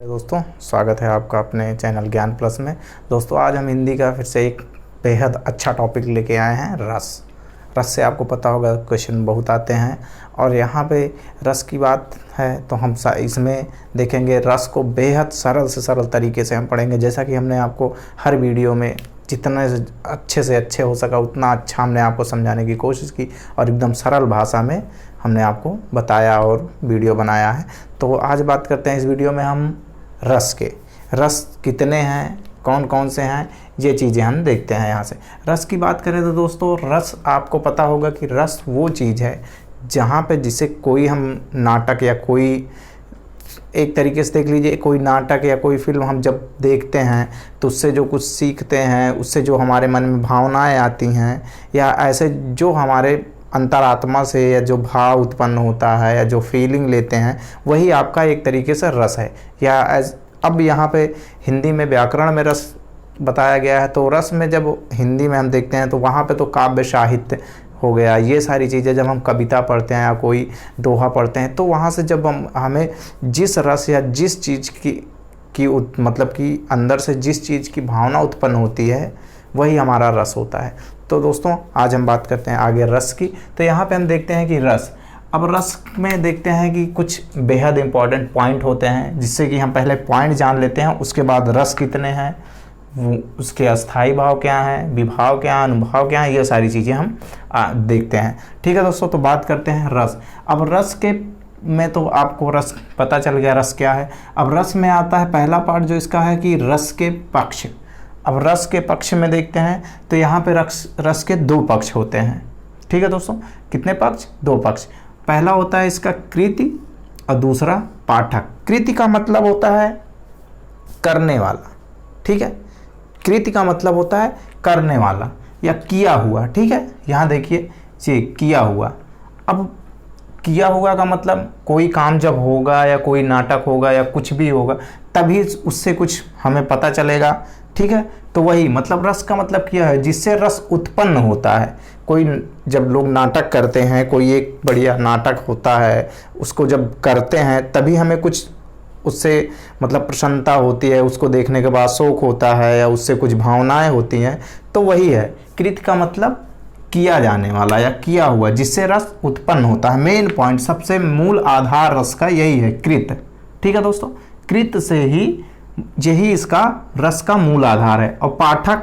दोस्तों, स्वागत है आपका अपने चैनल ज्ञान प्लस में। दोस्तों, आज हम हिंदी का फिर से एक बेहद अच्छा टॉपिक लेके आए हैं, रस। रस से आपको पता होगा क्वेश्चन बहुत आते हैं और यहाँ पे रस की बात है तो हम इसमें देखेंगे रस को बेहद सरल से सरल तरीके से हम पढ़ेंगे। जैसा कि हमने आपको हर वीडियो में जितना अच्छे से अच्छे हो सका उतना अच्छा हमने आपको समझाने की कोशिश की और एकदम सरल भाषा में हमने आपको बताया और वीडियो बनाया है। तो आज बात करते हैं इस वीडियो में हम रस के। रस कितने हैं, कौन कौन से हैं, ये चीज़ें हम देखते हैं। यहाँ से रस की बात करें तो दोस्तों, रस आपको पता होगा कि रस वो चीज़ है जहाँ पे जिसे कोई हम नाटक या कोई एक तरीके से देख लीजिए, कोई नाटक या कोई फिल्म हम जब देखते हैं तो उससे जो कुछ सीखते हैं, उससे जो हमारे मन में भावनाएं आती हैं या ऐसे जो हमारे अंतरात्मा से या जो भाव उत्पन्न होता है या जो फीलिंग लेते हैं, वही आपका एक तरीके से रस है। या अब यहाँ पे हिंदी में व्याकरण में रस बताया गया है, तो रस में जब हिंदी में हम देखते हैं तो वहाँ पे तो काव्य साहित्य हो गया। ये सारी चीज़ें जब हम कविता पढ़ते हैं या कोई दोहा पढ़ते हैं तो वहाँ से जब हमें जिस रस या जिस चीज़ की मतलब कि अंदर से जिस चीज़ की भावना उत्पन्न होती है वही हमारा रस होता है। तो दोस्तों, आज हम बात करते हैं आगे रस की। तो यहाँ पे हम देखते हैं कि रस, अब रस में देखते हैं कि कुछ बेहद इंपॉर्टेंट पॉइंट होते हैं, जिससे कि हम पहले पॉइंट जान लेते हैं, उसके बाद रस कितने हैं, उसके अस्थाई भाव क्या हैं, विभाव क्या हैं, अनुभाव क्या हैं, ये सारी चीज़ें हम देखते हैं। ठीक है दोस्तों, तो बात करते हैं रस। अब रस के में तो आपको रस पता चल गया रस क्या है। अब रस में आता है पहला पार्ट जो इसका है कि रस के पक्ष। अब रस के पक्ष में देखते हैं तो यहाँ पे रस के दो पक्ष होते हैं। ठीक है दोस्तों, कितने पक्ष? दो पक्ष। पहला होता है इसका कृति और दूसरा पाठक। कृति का मतलब होता है करने वाला। ठीक है, कृति का मतलब होता है करने वाला या किया हुआ। ठीक है, यहाँ देखिए ये किया हुआ। अब किया हुआ का मतलब कोई काम जब होगा या कोई नाटक होगा या कुछ भी होगा तभी उससे कुछ हमें पता चलेगा। ठीक है, तो वही मतलब रस का मतलब किया है, जिससे रस उत्पन्न होता है। कोई जब लोग नाटक करते हैं, कोई एक बढ़िया नाटक होता है, उसको जब करते हैं तभी हमें कुछ उससे मतलब प्रसन्नता होती है, उसको देखने के बाद शौक होता है या उससे कुछ भावनाएं होती हैं। तो वही है कृत का मतलब किया जाने वाला या किया हुआ, जिससे रस उत्पन्न होता है। मेन पॉइंट, सबसे मूल आधार रस का यही है, कृत। ठीक है दोस्तों, कृत से ही यही इसका रस का मूल आधार है। और पाठक,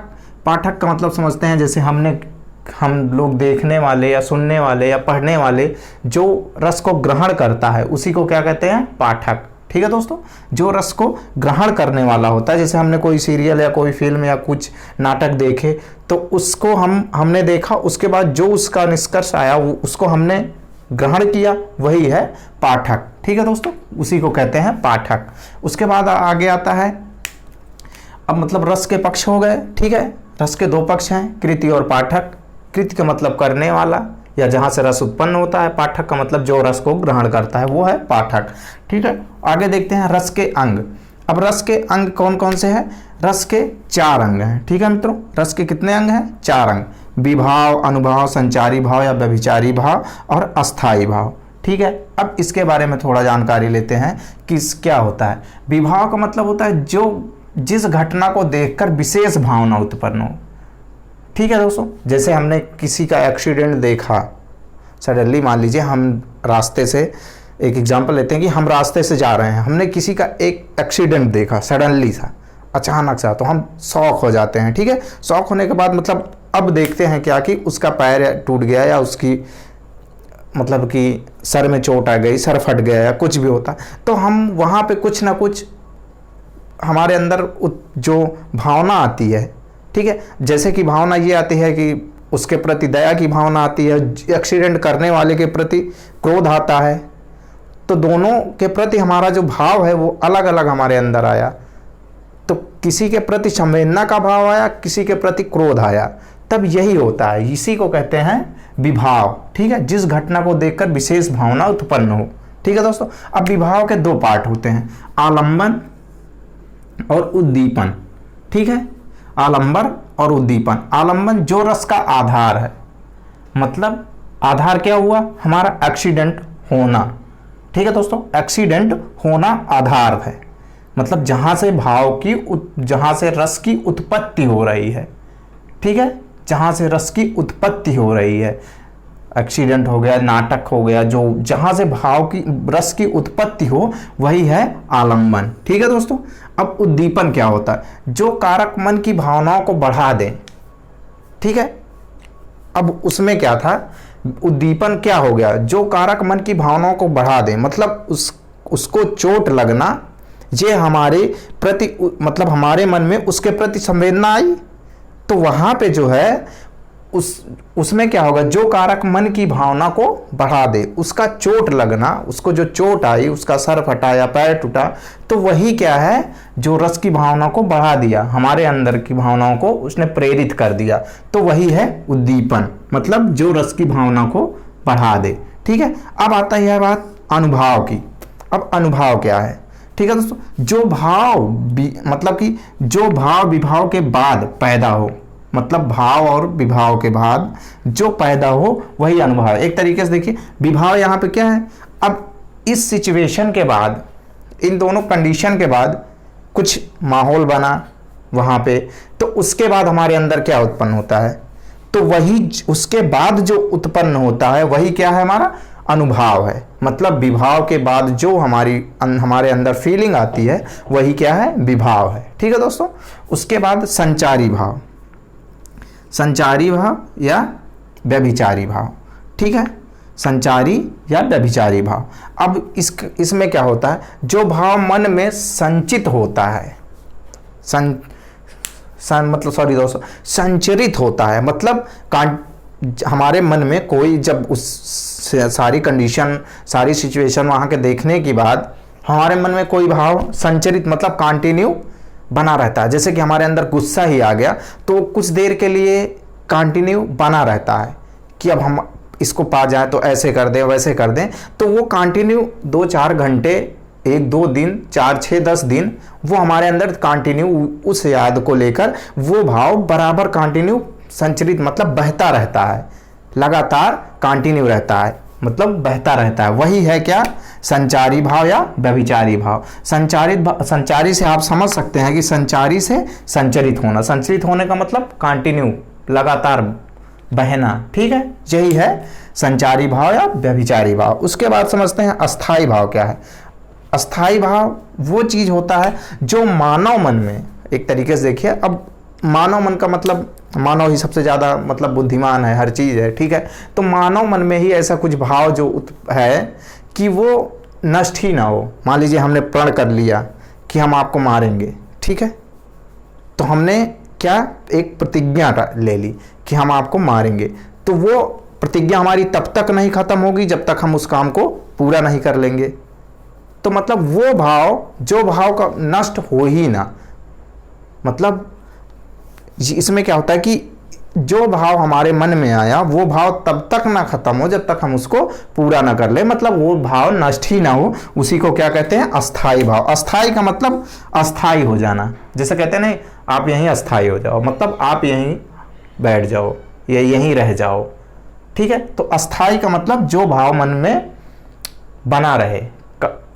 पाठक का मतलब समझते हैं जैसे हम लोग देखने वाले या सुनने वाले या पढ़ने वाले जो रस को ग्रहण करता है उसी को क्या कहते हैं? पाठक। ठीक है दोस्तों, जो रस को ग्रहण करने वाला होता है, जैसे हमने कोई सीरियल या कोई फिल्म या कुछ नाटक देखे तो उसको हमने देखा, उसके बाद जो उसका निष्कर्ष आया वो उसको हमने ग्रहण किया, वही है पाठक। ठीक है दोस्तों, उसी को कहते हैं पाठक। उसके बाद आगे आता है, अब मतलब रस के पक्ष हो गए। ठीक है, रस के दो पक्ष हैं, कृति और पाठक। कृति का मतलब करने वाला या जहाँ से रस उत्पन्न होता है, पाठक का मतलब जो रस को ग्रहण करता है वो है पाठक। ठीक है, आगे देखते हैं रस के अंग। अब रस के अंग कौन कौन से हैं? रस के 4 अंग हैं। ठीक है मित्रों, रस के कितने अंग हैं? 4 अंग। विभाव, अनुभाव, संचारी भाव या व्यभिचारी भाव और अस्थाई भाव। ठीक है, अब इसके बारे में थोड़ा जानकारी लेते हैं कि क्या होता है। विभाव का मतलब होता है जो जिस घटना को देखकर विशेष भावना उत्पन्न हो। ठीक है दोस्तों, जैसे हमने किसी का एक्सीडेंट देखा सडनली, मान लीजिए हम रास्ते से, एक एग्जांपल लेते हैं कि हम रास्ते से जा रहे हैं, हमने किसी का एक एक्सीडेंट देखा सडनली सा, अचानक सा, तो हम शॉक हो जाते हैं। ठीक है, शॉक होने के बाद मतलब अब देखते हैं क्या कि उसका पैर टूट गया या उसकी मतलब कि सर में चोट आ गई, सर फट गया या कुछ भी होता, तो हम वहाँ पे कुछ ना कुछ हमारे अंदर जो भावना आती है। ठीक है, जैसे कि भावना ये आती है कि उसके प्रति दया की भावना आती है, एक्सीडेंट करने वाले के प्रति क्रोध आता है। तो दोनों के प्रति हमारा जो भाव है वो अलग अलग हमारे अंदर आया। तो किसी के प्रति संवेदना का भाव आया, किसी के प्रति क्रोध आया, तब यही होता है, इसी को कहते हैं विभाव। ठीक है, जिस घटना को देखकर विशेष भावना उत्पन्न हो। ठीक है दोस्तों, अब विभाव के 2 पार्ट होते हैं, आलंबन और उद्दीपन। ठीक है, आलंबन और उद्दीपन। आलंबन जो रस का आधार है, मतलब आधार क्या हुआ? हमारा एक्सीडेंट होना। ठीक है दोस्तों, एक्सीडेंट होना आधार है। मतलब जहाँ से रस की उत्पत्ति हो रही है, ठीक है, जहाँ से रस की उत्पत्ति हो रही है, एक्सीडेंट हो गया, नाटक हो गया, जो जहाँ से भाव की रस की उत्पत्ति हो वही है आलंबन। ठीक है दोस्तों। अब उद्दीपन क्या होता है? जो कारक मन की भावनाओं को बढ़ा दे। ठीक है, अब उसमें क्या था, उद्दीपन क्या हो गया? जो कारक मन की भावनाओं को बढ़ा दे, मतलब उसको चोट लगना, ये हमारे प्रति मतलब हमारे मन में उसके प्रति संवेदना आई, तो वहां पे जो है उसमें क्या होगा, जो कारक मन की भावना को बढ़ा दे, उसका चोट लगना, उसको जो चोट आई, उसका सर फटा या पैर टूटा, तो वही क्या है, जो रस की भावना को बढ़ा दिया, हमारे अंदर की भावनाओं को उसने प्रेरित कर दिया, तो वही है उद्दीपन, मतलब जो रस की भावना को बढ़ा दे। ठीक है, अब आता है बात अनुभव की। अब अनुभव क्या है? ठीक है दोस्तों, जो भाव मतलब कि जो भाव विभाव के बाद पैदा हो, मतलब भाव और विभाव के बाद जो पैदा हो वही अनुभव है। एक तरीके से देखिए, विभाव यहाँ पे क्या है, अब इस सिचुएशन के बाद, इन दोनों कंडीशन के बाद कुछ माहौल बना वहाँ पे, तो उसके बाद हमारे अंदर क्या उत्पन्न होता है, तो वही उसके बाद जो उत्पन्न होता है वही क्या है, हमारा अनुभव है। मतलब विभाव के बाद जो हमारे अंदर फीलिंग आती है वही क्या है, विभाव है। ठीक है दोस्तों। उसके बाद संचारी भाव, संचारी भाव या व्यभिचारी भाव। ठीक है, संचारी या व्यभिचारी भाव। अब इसमें क्या होता है, जो भाव मन में संचित होता है, मतलब सॉरी दोस्तों, संचरित होता है, मतलब हमारे मन में कोई जब उस सारी कंडीशन, सारी सिचुएशन वहाँ के देखने के बाद हमारे मन में कोई भाव संचरित मतलब कंटिन्यू बना रहता है। जैसे कि हमारे अंदर गुस्सा ही आ गया तो कुछ देर के लिए कंटिन्यू बना रहता है कि अब हम इसको पा जाए तो ऐसे कर दें वैसे कर दें, तो वो कंटिन्यू 2-4 घंटे, 1-2 दिन, 4-6, 10 दिन वो हमारे अंदर कंटिन्यू उस याद को लेकर वो भाव बराबर कंटिन्यू संचरित मतलब बहता रहता है, लगातार कंटिन्यू रहता है, मतलब बहता रहता है। वही है क्या, संचारी भाव या व्यभिचारी भाव। संचारी से आप समझ सकते हैं कि संचारी से संचरित होना, संचरित होने का मतलब कंटिन्यू लगातार बहना। ठीक है, यही है संचारी भाव या व्यभिचारी भाव। उसके बाद समझते हैं अस्थाई भाव क्या है। अस्थाई भाव वो चीज होता है जो मानव मन में, एक तरीके से देखिए, अब मानव मन का मतलब मानव ही सबसे ज़्यादा मतलब बुद्धिमान है, हर चीज़ है। ठीक है, तो मानव मन में ही ऐसा कुछ भाव जो है कि वो नष्ट ही ना हो। मान लीजिए हमने प्रण कर लिया कि हम आपको मारेंगे, ठीक है, तो हमने क्या, एक प्रतिज्ञा ले ली कि हम आपको मारेंगे, तो वो प्रतिज्ञा हमारी तब तक नहीं खत्म होगी जब तक हम उस काम को पूरा नहीं कर लेंगे। तो मतलब वो भाव, जो भाव का नष्ट हो ही ना, मतलब इसमें क्या होता है कि जो भाव हमारे मन में आया वो भाव तब तक ना खत्म हो जब तक हम उसको पूरा ना कर ले, मतलब वो भाव नष्ट ही ना हो, उसी को क्या कहते हैं, अस्थाई भाव। अस्थाई का मतलब अस्थाई हो जाना, जैसे कहते हैं नहीं आप यहीं अस्थाई हो जाओ, मतलब आप यहीं बैठ जाओ या यहीं रह जाओ। ठीक है, तो अस्थाई का मतलब जो भाव मन में बना रहे,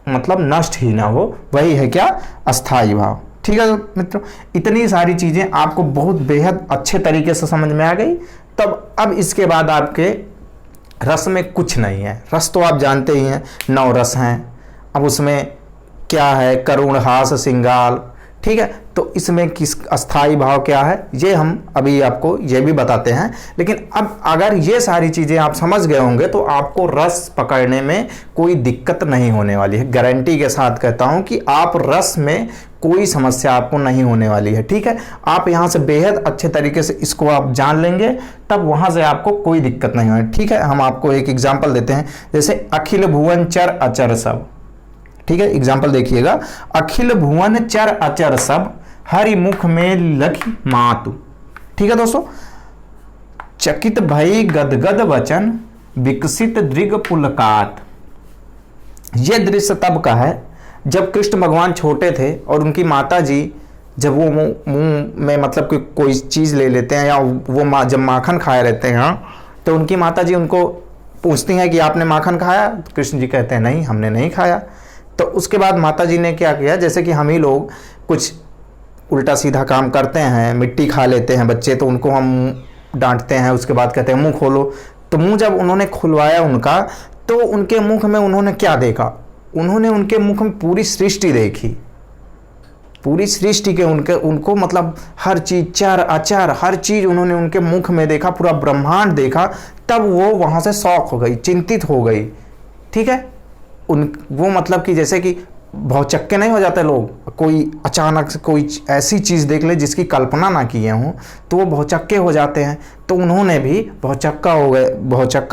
मतलब नष्ट ही ना हो, वही है क्या, अस्थाई भाव। ठीक है मित्रों, इतनी सारी चीजें आपको बहुत बेहद अच्छे तरीके से समझ में आ गई। तब अब इसके बाद आपके रस में कुछ नहीं है। रस तो आप जानते ही हैं, 9 रस हैं। अब उसमें क्या है, करुण, हास, सिंगाल। ठीक है, तो इसमें किस अस्थाई भाव क्या है ये हम अभी आपको ये भी बताते हैं। लेकिन अब अगर ये सारी चीज़ें आप समझ गए होंगे तो आपको रस पकड़ने में कोई दिक्कत नहीं होने वाली है। गारंटी के साथ कहता हूं कि आप रस में कोई समस्या आपको नहीं होने वाली है। ठीक है, आप यहाँ से बेहद अच्छे तरीके से इसको आप जान लेंगे, तब वहाँ से आपको कोई दिक्कत नहीं होगी। ठीक है, हम आपको एक एग्जाम्पल देते हैं, जैसे अखिल भुवन चर अचर सब। ठीक है, एग्जाम्पल देखिएगा, अखिल भुवन चर अचर सब हरि मुख में लखी मातु। ठीक है दोस्तों, चकित भई गदगद वचन विकसित दृग पुलकात। यह दृश्य तब का है जब कृष्ण भगवान छोटे थे और उनकी माता जी जब वो मुंह में मतलब कि कोई चीज़ ले लेते हैं या वो जब माखन खाए रहते हैं तो उनकी माता जी उनको पूछती हैं कि आपने माखन खाया, तो कृष्ण जी कहते हैं नहीं हमने नहीं खाया। तो उसके बाद माता जी ने क्या किया, जैसे कि हम ही लोग कुछ उल्टा सीधा काम करते हैं, मिट्टी खा लेते हैं बच्चे, तो उनको हम डांटते हैं, उसके बाद कहते हैं मुंह खोलो। तो मुंह जब उन्होंने खुलवाया उनका, तो उनके मुख में उन्होंने क्या देखा, उन्होंने उनके मुख में पूरी सृष्टि देखी, पूरी सृष्टि के उनको मतलब हर चीज, चर अचर हर चीज उन्होंने उनके मुख में देखा, पूरा ब्रह्मांड देखा। तब वो वहां से शॉक हो गई, चिंतित हो गई। ठीक है, वो मतलब कि जैसे कि भौचक्के नहीं हो जाते लोग, कोई अचानक से कोई ऐसी चीज़ देख ले जिसकी कल्पना ना किए हों, तो वो भौचक्के हो जाते हैं। तो उन्होंने भी भौचक्का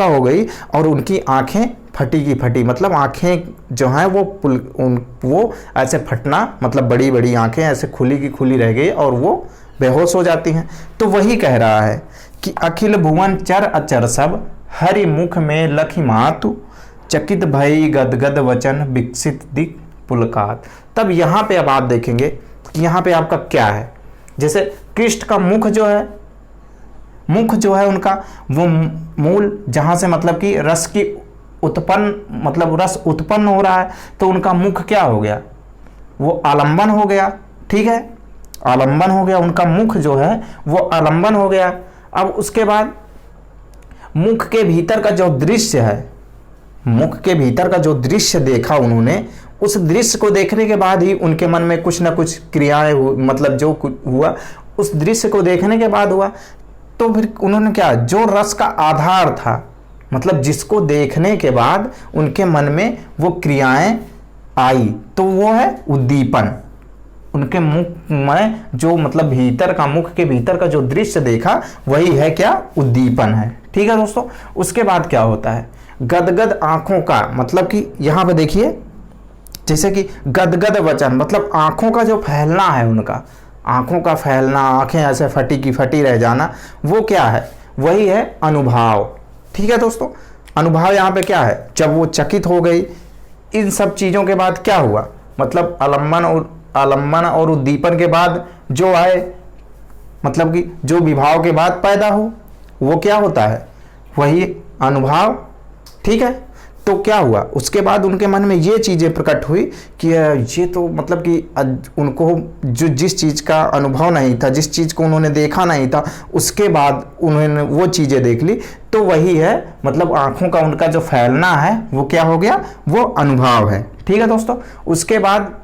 हो गई और उनकी आंखें फटी की फटी, मतलब आंखें जो हैं वो ऐसे फटना, मतलब बड़ी बड़ी आंखें ऐसे खुली की खुली रह गई और वो बेहोश हो जाती हैं। तो वही कह रहा है कि अखिल भुवन चर अचर सब, हरि मुख में लखी मातु, चकित भई गदगद वचन विकसित दिक पुलकात। तब यहाँ पे अब आप देखेंगे कि यहाँ पे आपका क्या है, जैसे कृष्ण का मुख जो है उनका वो मूल, जहाँ से मतलब कि रस की उत्पन्न, मतलब रस उत्पन्न हो रहा है, तो उनका मुख क्या हो गया, वो आलंबन हो गया। ठीक है, आलंबन हो गया, उनका मुख जो है वो आलंबन हो गया। अब उसके बाद मुख के भीतर का जो दृश्य है, मुख के भीतर का जो दृश्य देखा उन्होंने, उस दृश्य को देखने के बाद ही उनके मन में कुछ ना कुछ क्रियाएं मतलब जो हुआ, उस दृश्य को देखने के बाद हुआ। तो फिर उन्होंने क्या, जो रस का आधार था, मतलब जिसको देखने के बाद उनके मन में वो क्रियाएं आई, तो वो है उद्दीपन। उनके मुख में जो मतलब भीतर का, मुख के भीतर का जो दृश्य देखा, वही है क्या, उद्दीपन है। ठीक है दोस्तों, उसके बाद क्या होता है, गदगद आंखों का, मतलब कि यहां पे देखिए, जैसे कि गदगद वचन, मतलब आंखों का जो फैलना है, उनका आंखों का फैलना, आंखें ऐसे फटी की फटी रह जाना, वो क्या है, वही है अनुभव। ठीक है दोस्तों, अनुभव यहाँ पे क्या है, जब वो चकित हो गई इन सब चीज़ों के बाद क्या हुआ, मतलब आलम्बन और उद्दीपन के बाद जो आए, मतलब कि जो विभाव के बाद पैदा हो, वो क्या होता है, वही अनुभव। ठीक है, तो क्या हुआ, उसके बाद उनके मन में ये चीज़ें प्रकट हुई कि ये तो मतलब कि उनको जो जिस चीज़ का अनुभव नहीं था, जिस चीज़ को उन्होंने देखा नहीं था, उसके बाद उन्होंने वो चीज़ें देख ली, तो वही है, मतलब आँखों का उनका जो फैलना है वो क्या हो गया, वो अनुभव है। ठीक है दोस्तों, उसके बाद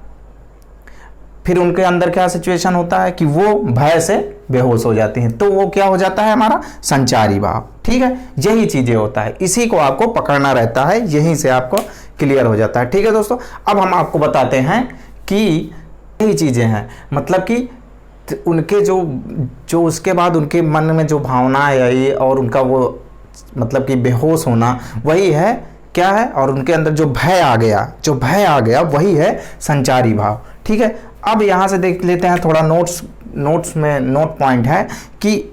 फिर उनके अंदर क्या सिचुएशन होता है कि वो भय से बेहोश हो जाती हैं, तो वो क्या हो जाता है, हमारा संचारी भाव। ठीक है, यही चीजें होता है, इसी को आपको पकड़ना रहता है, यहीं से आपको क्लियर हो जाता है। ठीक है दोस्तों, अब हम आपको बताते हैं कि यही चीजें हैं, मतलब कि उनके जो उसके बाद उनके मन में जो भावनाएं आई और उनका वो मतलब कि बेहोश होना, वही है क्या है, और उनके अंदर जो भय आ गया वही है संचारी भाव। ठीक है, अब यहाँ से देख लेते हैं थोड़ा नोट्स में नोट पॉइंट है कि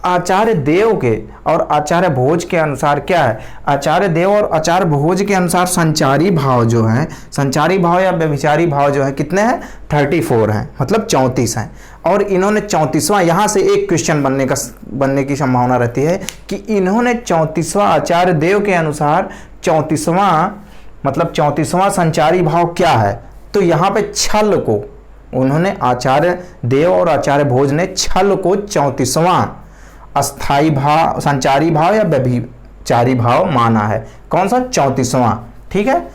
आचार्य देव के और आचार्य भोज के अनुसार क्या है, आचार्य देव और आचार्य भोज के अनुसार संचारी भाव जो है, संचारी भाव या व्यभिचारी भाव जो है कितने हैं, 34 हैं, मतलब 34 हैं। और इन्होंने 34वां, यहाँ से एक क्वेश्चन बनने की संभावना रहती है कि इन्होंने 34वां आचार्य देव के अनुसार 34वां मतलब 34वां संचारी भाव क्या है, तो यहाँ पे छल को उन्होंने, आचार्य देव और आचार्य भोज ने छल को 34वां अस्थाई भाव, संचारी भाव या व्यभिचारी भाव माना है। कौन सा, 34वां। ठीक है,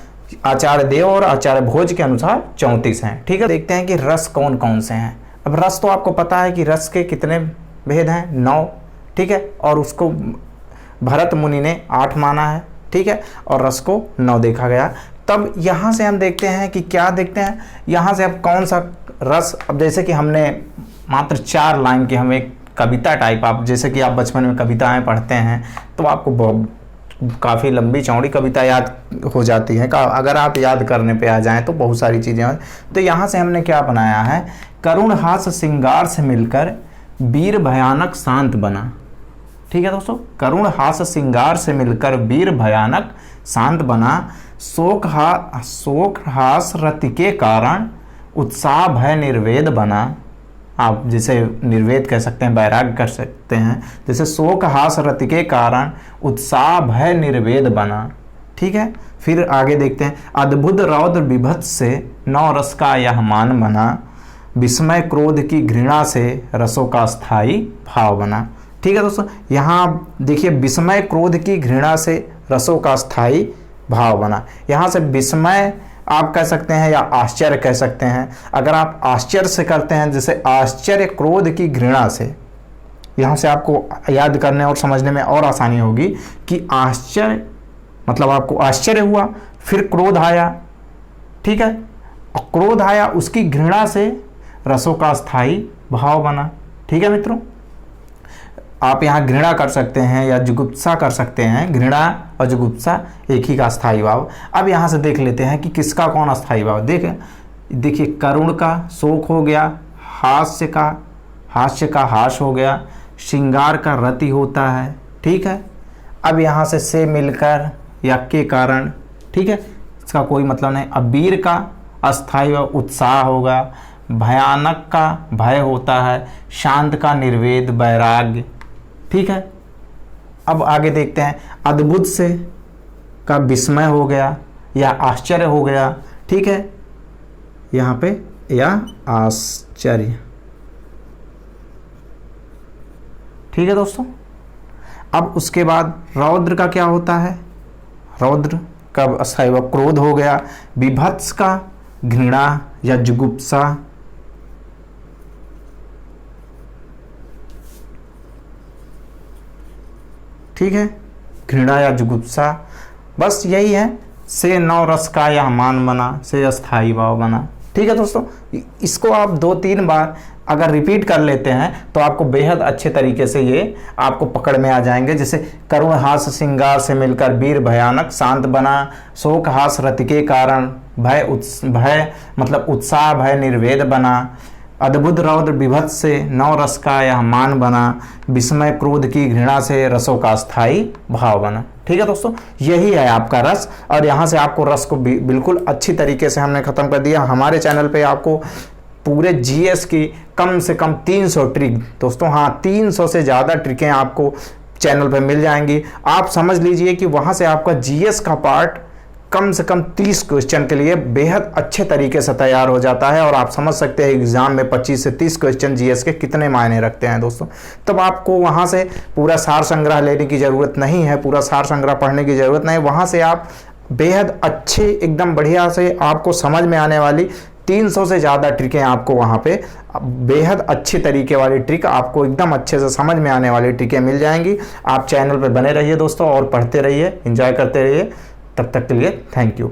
आचार्य देव और आचार्य भोज के अनुसार 34 हैं। ठीक है, देखते हैं कि रस कौन कौन से हैं। अब रस तो आपको पता है कि रस के कितने भेद हैं, 9। ठीक है, और उसको भरत मुनि ने 8 माना है। ठीक है, और रस को 9 देखा गया। तब यहाँ से हम देखते हैं कि क्या देखते हैं, यहाँ से अब कौन सा रस, अब जैसे कि हमने मात्र 4 लाइन की हम एक कविता टाइप, आप जैसे कि आप बचपन में कविताएं पढ़ते हैं तो आपको काफ़ी लंबी चौड़ी कविता याद हो जाती है, अगर आप याद करने पे आ जाएं तो बहुत सारी चीज़ें। तो यहाँ से हमने क्या बनाया है, करुण हास श्रृंगार से मिलकर वीर भयानक शांत बना। ठीक है दोस्तों, करुण हास श्रृंगार से मिलकर वीर भयानक शांत बना, शोक हास रति के कारण उत्साह भय निर्वेद बना। आप जिसे निर्वेद कह सकते हैं, वैराग्य कर सकते हैं, जैसे शोक हास रति के कारण उत्साह भय निर्वेद बना। ठीक है। फिर आगे देखते हैं, अद्भुत रौद्र विभत्स से नौ रस का यह मान बना, विस्मय क्रोध की घृणा से रसों का स्थायी भाव बना। ठीक है दोस्तों, यहाँ देखिए विस्मय क्रोध की घृणा से रसों का स्थायी भाव बना। यहाँ से विस्मय आप कह सकते हैं या आश्चर्य कह सकते हैं। अगर आप आश्चर्य से करते हैं, जैसे आश्चर्य क्रोध की घृणा से, यहाँ से आपको याद करने और समझने में और आसानी होगी कि आश्चर्य मतलब आपको आश्चर्य हुआ, फिर क्रोध आया, ठीक है, और क्रोध आया, उसकी घृणा से रसों का स्थायी भाव बना। ठीक है मित्रों, आप यहाँ घृणा कर सकते हैं या जुगुप्सा कर सकते हैं। घृणा और जुगुप्सा एक ही का स्थायी भाव। अब यहाँ से देख लेते हैं कि किसका कौन स्थायी भाव। देखिए करुण का शोक हो गया, हास्य का हास हो गया, श्रृंगार का रति होता है। ठीक है, अब यहाँ से मिलकर या के कारण, ठीक है, इसका कोई मतलब नहीं। अब वीर का अस्थायी भाव उत्साह होगा, भयानक का भय होता है, शांत का निर्वेद वैराग्य। ठीक है, अब आगे देखते हैं, अद्भुत से का विस्मय हो गया या आश्चर्य हो गया। ठीक है, यहाँ पे या आश्चर्य। ठीक है दोस्तों, अब उसके बाद रौद्र का क्या होता है, रौद्र का अस्थायी भाव क्रोध हो गया, विभत्स का घृणा या जुगुप्सा। ठीक है, घृणा या जुगुप्सा, बस यही है। से नौ रस का यह मान बना, से अस्थायी भाव बना। ठीक है दोस्तों, इसको आप 2-3 बार अगर रिपीट कर लेते हैं तो आपको बेहद अच्छे तरीके से ये आपको पकड़ में आ जाएंगे। जैसे करुण हास श्रृंगार से मिलकर वीर भयानक शांत बना, शोक हास रति के कारण भय मतलब उत्साह भय निर्वेद बना, अद्भुत रौद्र विभत्स से नौ रस का यह मान बना, विस्मय क्रोध की घृणा से रसों का स्थायी भाव बना। ठीक है दोस्तों, यही है आपका रस। और यहाँ से आपको रस को बिल्कुल अच्छी तरीके से हमने ख़त्म कर दिया। हमारे चैनल पे आपको पूरे जीएस की कम से कम 300 ट्रिक दोस्तों, हाँ 300 से ज़्यादा ट्रिकें आपको चैनल पे मिल जाएंगी। आप समझ लीजिए कि वहाँ से आपका जीएस का पार्ट कम से कम 30 क्वेश्चन के लिए बेहद अच्छे तरीके से तैयार हो जाता है। और आप समझ सकते हैं एग्जाम में 25 से 30 क्वेश्चन जीएस के कितने मायने रखते हैं दोस्तों। तब आपको वहाँ से पूरा सार संग्रह लेने की ज़रूरत नहीं है, पूरा सार संग्रह पढ़ने की ज़रूरत नहीं। वहाँ से आप बेहद अच्छे एकदम बढ़िया से आपको समझ में आने वाली 300 से ज़्यादा ट्रिकें आपको वहाँ पे बेहद अच्छी तरीके वाली ट्रिक, आपको एकदम अच्छे से समझ में आने वाली ट्रिकें मिल जाएंगी। आप चैनल पे बने रहिए दोस्तों और पढ़ते रहिए, एंजॉय करते रहिए। तब तक के लिए थैंक यू।